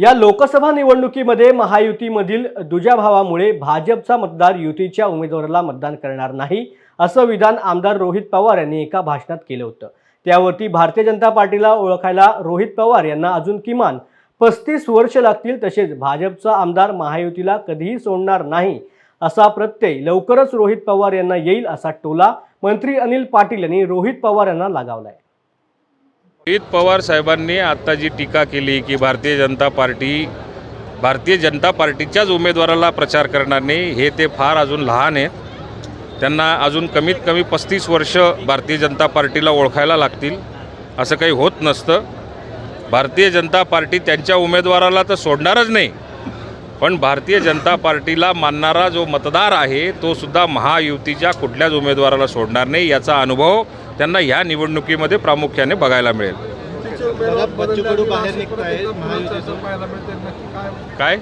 या लोकसभा निवडणुकीमध्ये महायुतीमधील दुजाभावामुळे भाजपचा मतदार युतीच्या उमेदवाराला मतदान करणार नाही असं विधान आमदार रोहित पवार यांनी एका भाषणात केलं होतं। त्यावरती भारतीय जनता पार्टीला ओळखायला रोहित पवार यांना अजून किमान 35 वर्ष लागतील, तसेच भाजपचा आमदार महायुतीला कधीही सोडणार नाही असा प्रत्यय लवकरच रोहित पवार यांना येईल असा टोला मंत्री अनिल पाटील यांनी रोहित पवार यांना लगावलाय। रोहित पवार साहेबांनी आता जी टीका केली की भारतीय जनता पार्टीच्याच उमेदवाराला प्रचार करणार नाही, हे ते फार अजून लहान आहेत। त्यांना अजून कमीत कमी 35 वर्ष भारतीय जनता पार्टीला ओळखायला लागतील, असं काही होत नसतं। भारतीय जनता पार्टी त्यांच्या उमेदवाराला तर सोडणारच नाही, पण भारतीय जनता पार्टीला मानणारा जो मतदार आहे तो सुद्धा महायुतीच्या कुठल्याच उमेदवाराला सोडणार नाही, याचा अनुभव त्यांना ह्या निवडणुकीमध्ये प्रामुख्याने बघायला मिळेल। काय